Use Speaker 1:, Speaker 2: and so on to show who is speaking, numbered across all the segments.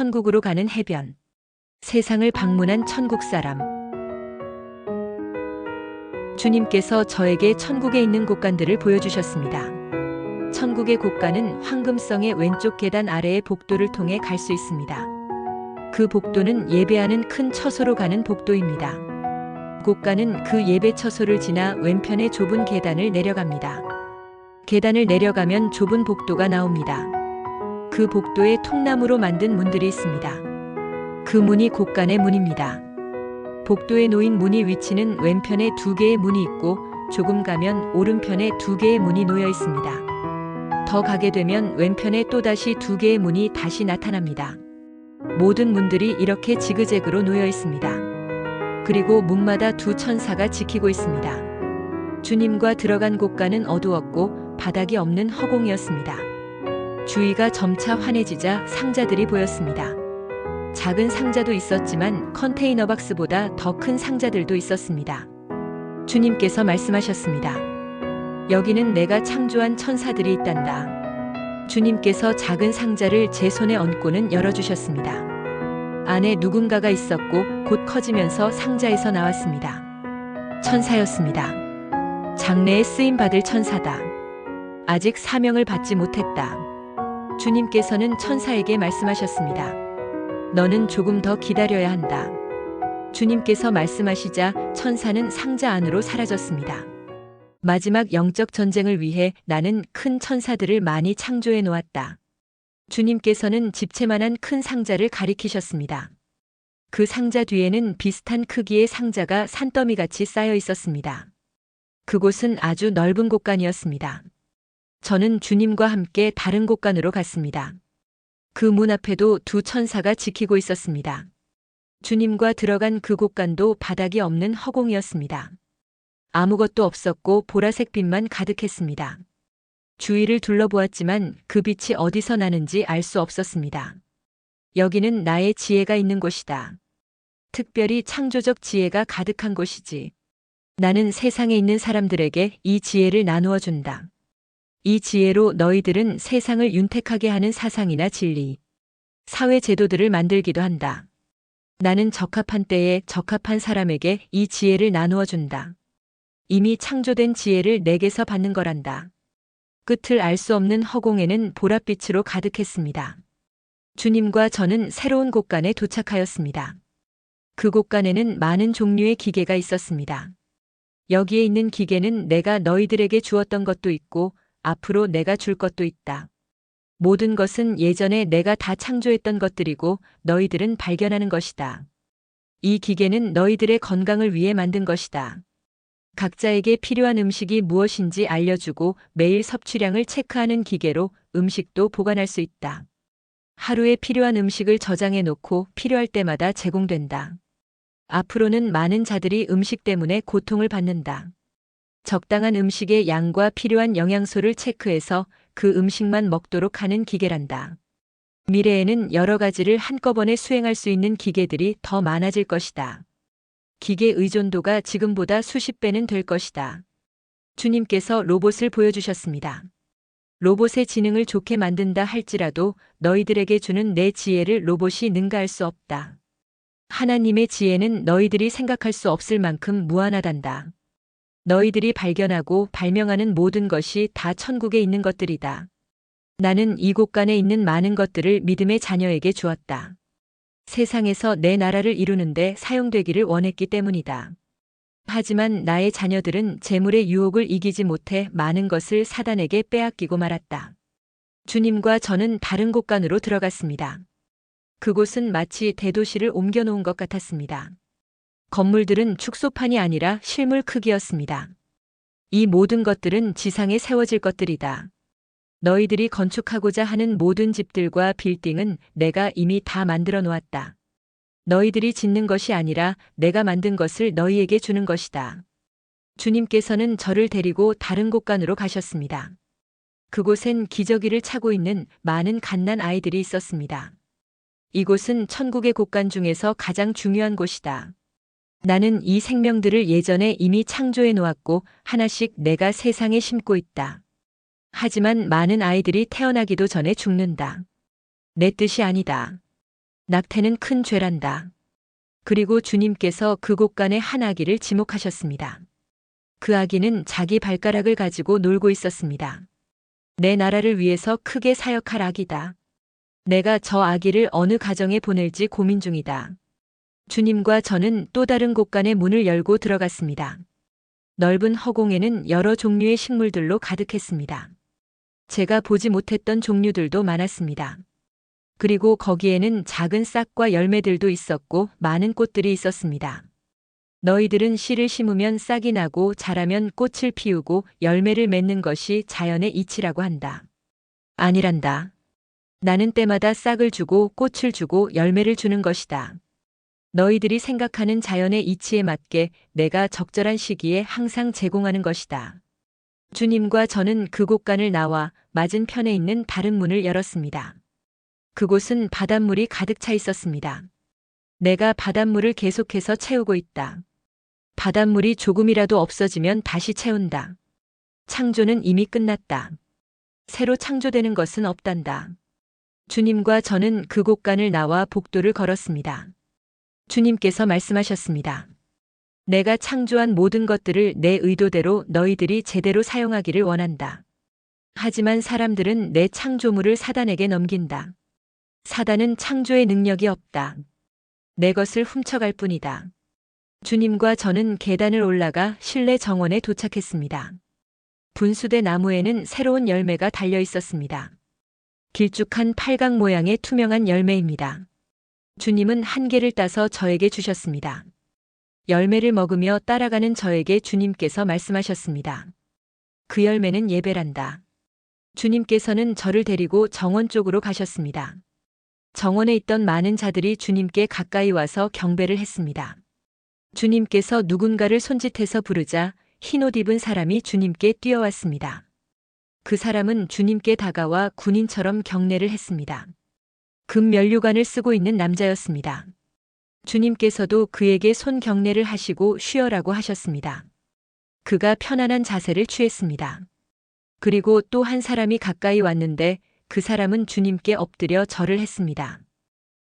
Speaker 1: 천국으로 가는 해변. 세상을 방문한 천국 사람. 주님께서 저에게 천국에 있는 곳간들을 보여주셨습니다. 천국의 곳간은 황금성의 왼쪽 계단 아래의 복도를 통해 갈 수 있습니다. 그 복도는 예배하는 큰 처소로 가는 복도입니다. 곳간은 그 예배 처소를 지나 왼편의 좁은 계단을 내려갑니다. 계단을 내려가면 좁은 복도가 나옵니다. 그 복도에 통나무로 만든 문들이 있습니다. 그 문이 곳간의 문입니다. 복도에 놓인 문의 위치는 왼편에 2개의 문이 있고 조금 가면 오른편에 2개의 문이 놓여 있습니다. 더 가게 되면 왼편에 또다시 2개의 문이 다시 나타납니다. 모든 문들이 이렇게 지그재그로 놓여 있습니다. 그리고 문마다 2 천사가 지키고 있습니다. 주님과 들어간 곳간은 어두웠고 바닥이 없는 허공이었습니다. 주위가 점차 환해지자 상자들이 보였습니다. 작은 상자도 있었지만 컨테이너 박스보다 더 큰 상자들도 있었습니다. 주님께서 말씀하셨습니다. 여기는 내가 창조한 천사들이 있단다. 주님께서 작은 상자를 제 손에 얹고는 열어주셨습니다. 안에 누군가가 있었고 곧 커지면서 상자에서 나왔습니다. 천사였습니다. 장래에 쓰임받을 천사다. 아직 사명을 받지 못했다. 주님께서는 천사에게 말씀하셨습니다. 너는 조금 더 기다려야 한다. 주님께서 말씀하시자 천사는 상자 안으로 사라졌습니다. 마지막 영적 전쟁을 위해 나는 큰 천사들을 많이 창조해 놓았다. 주님께서는 집채만한 큰 상자를 가리키셨습니다. 그 상자 뒤에는 비슷한 크기의 상자가 산더미같이 쌓여 있었습니다. 그곳은 아주 넓은 곳간이었습니다. 저는 주님과 함께 다른 곳간으로 갔습니다. 그 문 앞에도 2 천사가 지키고 있었습니다. 주님과 들어간 그 곳간도 바닥이 없는 허공이었습니다. 아무것도 없었고 보라색 빛만 가득했습니다. 주위를 둘러보았지만 그 빛이 어디서 나는지 알 수 없었습니다. 여기는 나의 지혜가 있는 곳이다. 특별히 창조적 지혜가 가득한 곳이지. 나는 세상에 있는 사람들에게 이 지혜를 나누어 준다. 이 지혜로 너희들은 세상을 윤택하게 하는 사상이나 진리, 사회 제도들을 만들기도 한다. 나는 적합한 때에 적합한 사람에게 이 지혜를 나누어 준다. 이미 창조된 지혜를 내게서 받는 거란다. 끝을 알 수 없는 허공에는 보랏빛으로 가득했습니다. 주님과 저는 새로운 곳간에 도착하였습니다. 그 곳간에는 많은 종류의 기계가 있었습니다. 여기에 있는 기계는 내가 너희들에게 주었던 것도 있고 앞으로 내가 줄 것도 있다. 모든 것은 예전에 내가 다 창조했던 것들이고 너희들은 발견하는 것이다. 이 기계는 너희들의 건강을 위해 만든 것이다. 각자에게 필요한 음식이 무엇인지 알려주고 매일 섭취량을 체크하는 기계로 음식도 보관할 수 있다. 하루에 필요한 음식을 저장해 놓고 필요할 때마다 제공된다. 앞으로는 많은 자들이 음식 때문에 고통을 받는다. 적당한 음식의 양과 필요한 영양소를 체크해서 그 음식만 먹도록 하는 기계란다. 미래에는 여러 가지를 한꺼번에 수행할 수 있는 기계들이 더 많아질 것이다. 기계 의존도가 지금보다 수십 배는 될 것이다. 주님께서 로봇을 보여주셨습니다. 로봇의 지능을 좋게 만든다 할지라도 너희들에게 주는 내 지혜를 로봇이 능가할 수 없다. 하나님의 지혜는 너희들이 생각할 수 없을 만큼 무한하단다. 너희들이 발견하고 발명하는 모든 것이 다 천국에 있는 것들이다. 나는 이 곳간에 있는 많은 것들을 믿음의 자녀에게 주었다. 세상에서 내 나라를 이루는데 사용되기를 원했기 때문이다. 하지만 나의 자녀들은 재물의 유혹을 이기지 못해 많은 것을 사단에게 빼앗기고 말았다. 주님과 저는 다른 곳간으로 들어갔습니다. 그곳은 마치 대도시를 옮겨놓은 것 같았습니다. 건물들은 축소판이 아니라 실물 크기였습니다. 이 모든 것들은 지상에 세워질 것들이다. 너희들이 건축하고자 하는 모든 집들과 빌딩은 내가 이미 다 만들어 놓았다. 너희들이 짓는 것이 아니라 내가 만든 것을 너희에게 주는 것이다. 주님께서는 저를 데리고 다른 곳간으로 가셨습니다. 그곳엔 기저귀를 차고 있는 많은 갓난 아이들이 있었습니다. 이곳은 천국의 곳간 중에서 가장 중요한 곳이다. 나는 이 생명들을 예전에 이미 창조해 놓았고 하나씩 내가 세상에 심고 있다. 하지만 많은 아이들이 태어나기도 전에 죽는다. 내 뜻이 아니다. 낙태는 큰 죄란다. 그리고 주님께서 그 곳간에 한 아기를 지목하셨습니다. 그 아기는 자기 발가락을 가지고 놀고 있었습니다. 내 나라를 위해서 크게 사역할 아기다. 내가 저 아기를 어느 가정에 보낼지 고민 중이다. 주님과 저는 또 다른 곳간의 문을 열고 들어갔습니다. 넓은 허공에는 여러 종류의 식물들로 가득했습니다. 제가 보지 못했던 종류들도 많았습니다. 그리고 거기에는 작은 싹과 열매들도 있었고 많은 꽃들이 있었습니다. 너희들은 씨를 심으면 싹이 나고 자라면 꽃을 피우고 열매를 맺는 것이 자연의 이치라고 한다. 아니란다. 나는 때마다 싹을 주고 꽃을 주고 열매를 주는 것이다. 너희들이 생각하는 자연의 이치에 맞게 내가 적절한 시기에 항상 제공하는 것이다. 주님과 저는 그 곳간을 나와 맞은편에 있는 다른 문을 열었습니다. 그곳은 바닷물이 가득 차 있었습니다. 내가 바닷물을 계속해서 채우고 있다. 바닷물이 조금이라도 없어지면 다시 채운다. 창조는 이미 끝났다. 새로 창조되는 것은 없단다. 주님과 저는 그 곳간을 나와 복도를 걸었습니다. 주님께서 말씀하셨습니다. 내가 창조한 모든 것들을 내 의도대로 너희들이 제대로 사용하기를 원한다. 하지만 사람들은 내 창조물을 사단에게 넘긴다. 사단은 창조의 능력이 없다. 내 것을 훔쳐갈 뿐이다. 주님과 저는 계단을 올라가 실내 정원에 도착했습니다. 분수대 나무에는 새로운 열매가 달려 있었습니다. 길쭉한 팔각 모양의 투명한 열매입니다. 주님은 한 개를 따서 저에게 주셨습니다. 열매를 먹으며 따라가는 저에게 주님께서 말씀하셨습니다. 그 열매는 예배란다. 주님께서는 저를 데리고 정원 쪽으로 가셨습니다. 정원에 있던 많은 자들이 주님께 가까이 와서 경배를 했습니다. 주님께서 누군가를 손짓해서 부르자 흰 옷 입은 사람이 주님께 뛰어왔습니다. 그 사람은 주님께 다가와 군인처럼 경례를 했습니다. 금 면류관을 쓰고 있는 남자였습니다. 주님께서도 그에게 손 경례를 하시고 쉬어라고 하셨습니다. 그가 편안한 자세를 취했습니다. 그리고 또 한 사람이 가까이 왔는데 그 사람은 주님께 엎드려 절을 했습니다.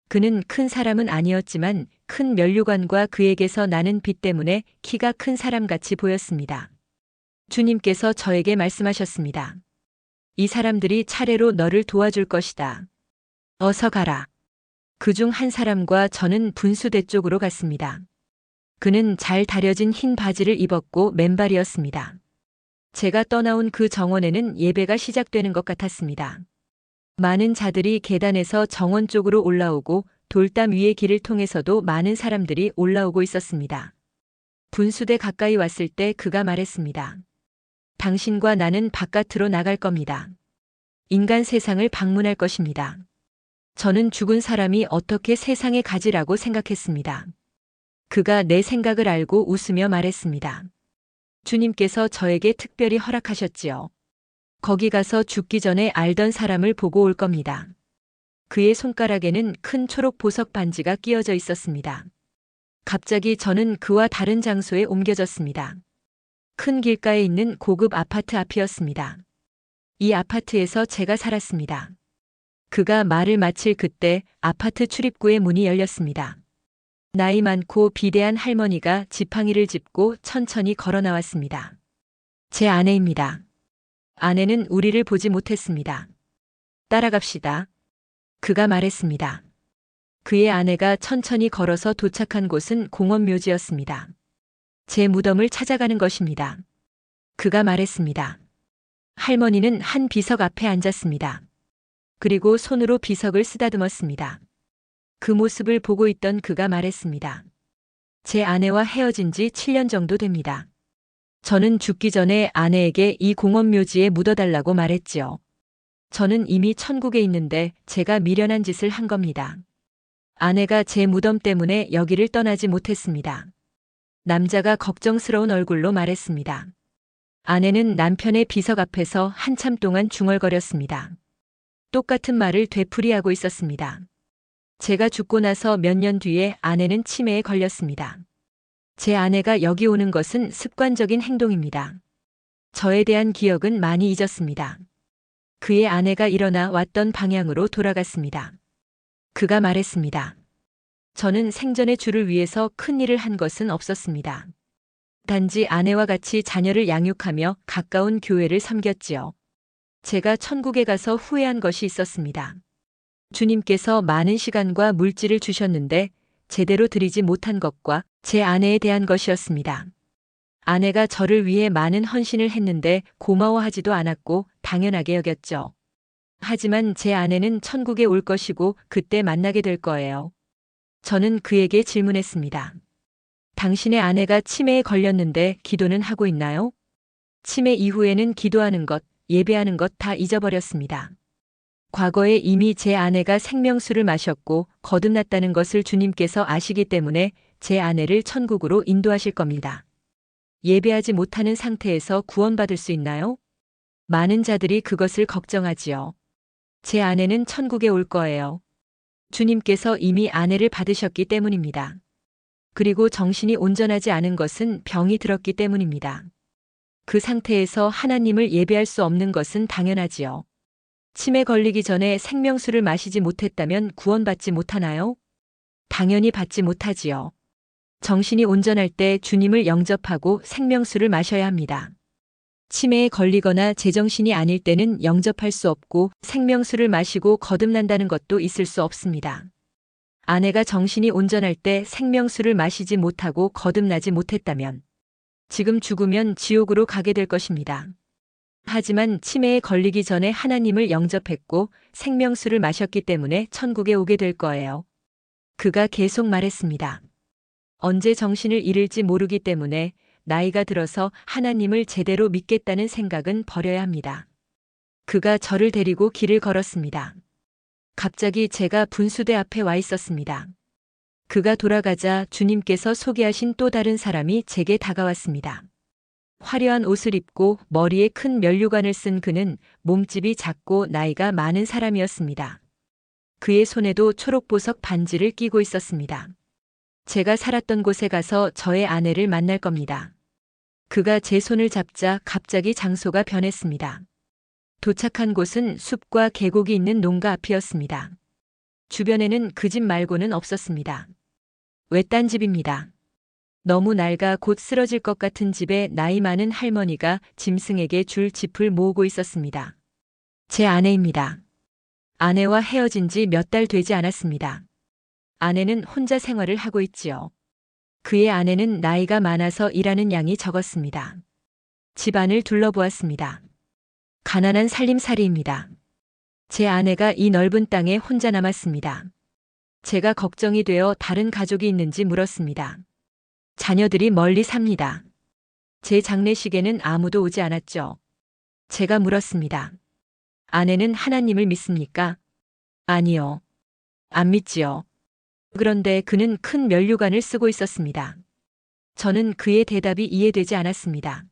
Speaker 1: 그는 큰 사람은 아니었지만 큰 면류관과 그에게서 나는 빛 때문에 키가 큰 사람같이 보였습니다. 주님께서 저에게 말씀하셨습니다. 이 사람들이 차례로 너를 도와줄 것이다. 어서 가라. 그중 한 사람과 저는 분수대 쪽으로 갔습니다. 그는 잘 다려진 흰 바지를 입었고 맨발이었습니다. 제가 떠나온 그 정원에는 예배가 시작되는 것 같았습니다. 많은 자들이 계단에서 정원 쪽으로 올라오고 돌담 위의 길을 통해서도 많은 사람들이 올라오고 있었습니다. 분수대 가까이 왔을 때 그가 말했습니다. 당신과 나는 바깥으로 나갈 겁니다. 인간 세상을 방문할 것입니다. 저는 죽은 사람이 어떻게 세상에 가지라고 생각했습니다. 그가 내 생각을 알고 웃으며 말했습니다. 주님께서 저에게 특별히 허락하셨지요. 거기 가서 죽기 전에 알던 사람을 보고 올 겁니다. 그의 손가락에는 큰 초록 보석 반지가 끼어져 있었습니다. 갑자기 저는 그와 다른 장소에 옮겨졌습니다. 큰 길가에 있는 고급 아파트 앞이었습니다. 이 아파트에서 제가 살았습니다. 그가 말을 마칠 그때 아파트 출입구의 문이 열렸습니다. 나이 많고 비대한 할머니가 지팡이를 짚고 천천히 걸어 나왔습니다. 제 아내입니다. 아내는 우리를 보지 못했습니다. 따라갑시다. 그가 말했습니다. 그의 아내가 천천히 걸어서 도착한 곳은 공원 묘지였습니다. 제 무덤을 찾아가는 것입니다. 그가 말했습니다. 할머니는 한 비석 앞에 앉았습니다. 그리고 손으로 비석을 쓰다듬었습니다. 그 모습을 보고 있던 그가 말했습니다. 제 아내와 헤어진 지 7년 정도 됩니다. 저는 죽기 전에 아내에게 이 공원 묘지에 묻어달라고 말했지요. 저는 이미 천국에 있는데 제가 미련한 짓을 한 겁니다. 아내가 제 무덤 때문에 여기를 떠나지 못했습니다. 남자가 걱정스러운 얼굴로 말했습니다. 아내는 남편의 비석 앞에서 한참 동안 중얼거렸습니다. 똑같은 말을 되풀이하고 있었습니다. 제가 죽고 나서 몇 년 뒤에 아내는 치매에 걸렸습니다. 제 아내가 여기 오는 것은 습관적인 행동입니다. 저에 대한 기억은 많이 잊었습니다. 그의 아내가 일어나 왔던 방향으로 돌아갔습니다. 그가 말했습니다. 저는 생전의 주를 위해서 큰 일을 한 것은 없었습니다. 단지 아내와 같이 자녀를 양육하며 가까운 교회를 섬겼지요. 제가 천국에 가서 후회한 것이 있었습니다. 주님께서 많은 시간과 물질을 주셨는데 제대로 드리지 못한 것과 제 아내에 대한 것이었습니다. 아내가 저를 위해 많은 헌신을 했는데 고마워하지도 않았고 당연하게 여겼죠. 하지만 제 아내는 천국에 올 것이고 그때 만나게 될 거예요. 저는 그에게 질문했습니다. 당신의 아내가 치매에 걸렸는데 기도는 하고 있나요? 치매 이후에는 기도하는 것, 예배하는 것 다 잊어버렸습니다. 과거에 이미 제 아내가 생명수를 마셨고 거듭났다는 것을 주님께서 아시기 때문에 제 아내를 천국으로 인도하실 겁니다. 예배하지 못하는 상태에서 구원받을 수 있나요? 많은 자들이 그것을 걱정하지요. 제 아내는 천국에 올 거예요. 주님께서 이미 아내를 받으셨기 때문입니다. 그리고 정신이 온전하지 않은 것은 병이 들었기 때문입니다. 그 상태에서 하나님을 예배할 수 없는 것은 당연하지요. 치매 걸리기 전에 생명수를 마시지 못했다면 구원받지 못하나요? 당연히 받지 못하지요. 정신이 온전할 때 주님을 영접하고 생명수를 마셔야 합니다. 치매에 걸리거나 제정신이 아닐 때는 영접할 수 없고 생명수를 마시고 거듭난다는 것도 있을 수 없습니다. 아내가 정신이 온전할 때 생명수를 마시지 못하고 거듭나지 못했다면 지금 죽으면 지옥으로 가게 될 것입니다. 하지만 치매에 걸리기 전에 하나님을 영접했고 생명수를 마셨기 때문에 천국에 오게 될 거예요. 그가 계속 말했습니다. 언제 정신을 잃을지 모르기 때문에 나이가 들어서 하나님을 제대로 믿겠다는 생각은 버려야 합니다. 그가 저를 데리고 길을 걸었습니다. 갑자기 제가 분수대 앞에 와 있었습니다. 그가 돌아가자 주님께서 소개하신 또 다른 사람이 제게 다가왔습니다. 화려한 옷을 입고 머리에 큰 면류관을 쓴 그는 몸집이 작고 나이가 많은 사람이었습니다. 그의 손에도 초록보석 반지를 끼고 있었습니다. 제가 살았던 곳에 가서 저의 아내를 만날 겁니다. 그가 제 손을 잡자 갑자기 장소가 변했습니다. 도착한 곳은 숲과 계곡이 있는 농가 앞이었습니다. 주변에는 그 집 말고는 없었습니다. 외딴 집입니다. 너무 낡아 곧 쓰러질 것 같은 집에 나이 많은 할머니가 짐승에게 줄 짚을 모으고 있었습니다. 제 아내입니다. 아내와 헤어진 지 몇 달 되지 않았습니다. 아내는 혼자 생활을 하고 있지요. 그의 아내는 나이가 많아서 일하는 양이 적었습니다. 집안을 둘러보았습니다. 가난한 살림살이입니다. 제 아내가 이 넓은 땅에 혼자 남았습니다. 제가 걱정이 되어 다른 가족이 있는지 물었습니다. 자녀들이 멀리 삽니다. 제 장례식에는 아무도 오지 않았죠. 제가 물었습니다. 아내는 하나님을 믿습니까? 아니요. 안 믿지요. 그런데 그는 큰 면류관을 쓰고 있었습니다. 저는 그의 대답이 이해되지 않았습니다.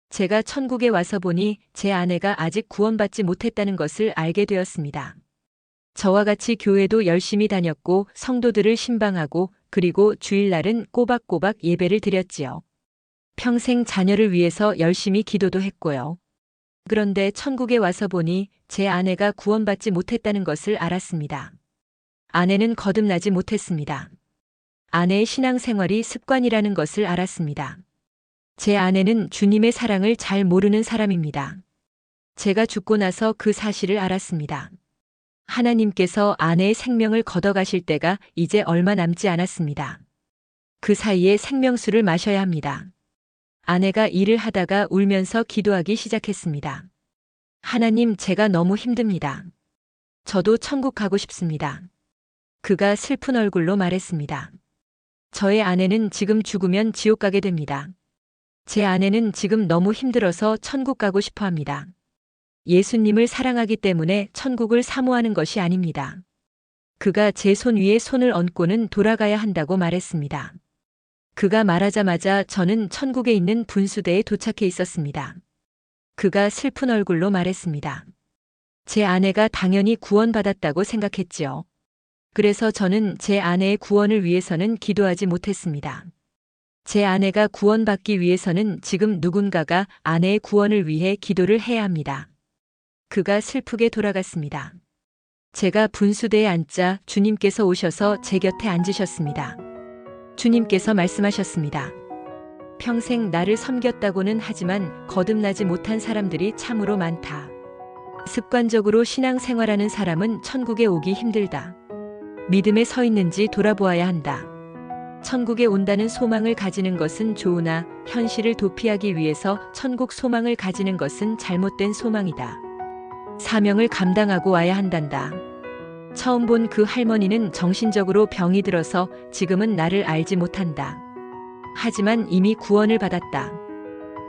Speaker 1: 제가 천국에 와서 보니 제 아내가 아직 구원받지 못했다는 것을 알게 되었습니다. 저와 같이 교회도 열심히 다녔고 성도들을 신방하고 그리고 주일날은 꼬박꼬박 예배를 드렸지요. 평생 자녀를 위해서 열심히 기도도 했고요. 그런데 천국에 와서 보니 제 아내가 구원받지 못했다는 것을 알았습니다. 아내는 거듭나지 못했습니다. 아내의 신앙생활이 습관이라는 것을 알았습니다. 제 아내는 주님의 사랑을 잘 모르는 사람입니다. 제가 죽고 나서 그 사실을 알았습니다. 하나님께서 아내의 생명을 걷어가실 때가 이제 얼마 남지 않았습니다. 그 사이에 생명수를 마셔야 합니다. 아내가 일을 하다가 울면서 기도하기 시작했습니다. 하나님, 제가 너무 힘듭니다. 저도 천국 가고 싶습니다. 그가 슬픈 얼굴로 말했습니다. 저의 아내는 지금 죽으면 지옥 가게 됩니다. 제 아내는 지금 너무 힘들어서 천국 가고 싶어 합니다. 예수님을 사랑하기 때문에 천국을 사모하는 것이 아닙니다. 그가 제 손 위에 손을 얹고는 돌아가야 한다고 말했습니다. 그가 말하자마자 저는 천국에 있는 분수대에 도착해 있었습니다. 그가 슬픈 얼굴로 말했습니다. 제 아내가 당연히 구원받았다고 생각했지요. 그래서 저는 제 아내의 구원을 위해서는 기도하지 못했습니다. 제 아내가 구원받기 위해서는 지금 누군가가 아내의 구원을 위해 기도를 해야 합니다. 그가 슬프게 돌아갔습니다. 제가 분수대에 앉자 주님께서 오셔서 제 곁에 앉으셨습니다. 주님께서 말씀하셨습니다. 평생 나를 섬겼다고는 하지만 거듭나지 못한 사람들이 참으로 많다. 습관적으로 신앙생활하는 사람은 천국에 오기 힘들다. 믿음에 서 있는지 돌아보아야 한다. 천국에 온다는 소망을 가지는 것은 좋으나 현실을 도피하기 위해서 천국 소망을 가지는 것은 잘못된 소망이다. 사명을 감당하고 와야 한단다. 처음 본 그 할머니는 정신적으로 병이 들어서 지금은 나를 알지 못한다. 하지만 이미 구원을 받았다.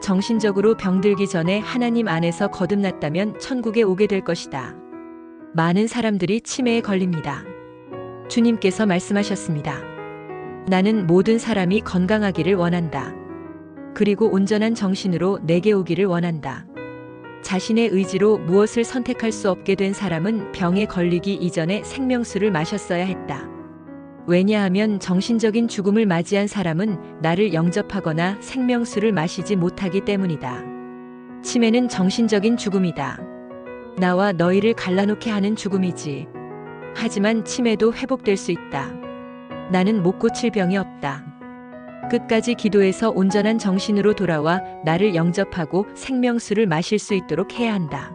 Speaker 1: 정신적으로 병들기 전에 하나님 안에서 거듭났다면 천국에 오게 될 것이다. 많은 사람들이 치매에 걸립니다. 주님께서 말씀하셨습니다. 나는 모든 사람이 건강하기를 원한다. 그리고 온전한 정신으로 내게 오기를 원한다. 자신의 의지로 무엇을 선택할 수 없게 된 사람은 병에 걸리기 이전에 생명수를 마셨어야 했다. 왜냐하면 정신적인 죽음을 맞이한 사람은 나를 영접하거나 생명수를 마시지 못하기 때문이다. 치매는 정신적인 죽음이다. 나와 너희를 갈라놓게 하는 죽음이지. 하지만 치매도 회복될 수 있다. 나는 못 고칠 병이 없다. 끝까지 기도해서 온전한 정신으로 돌아와 나를 영접하고 생명수를 마실 수 있도록 해야 한다.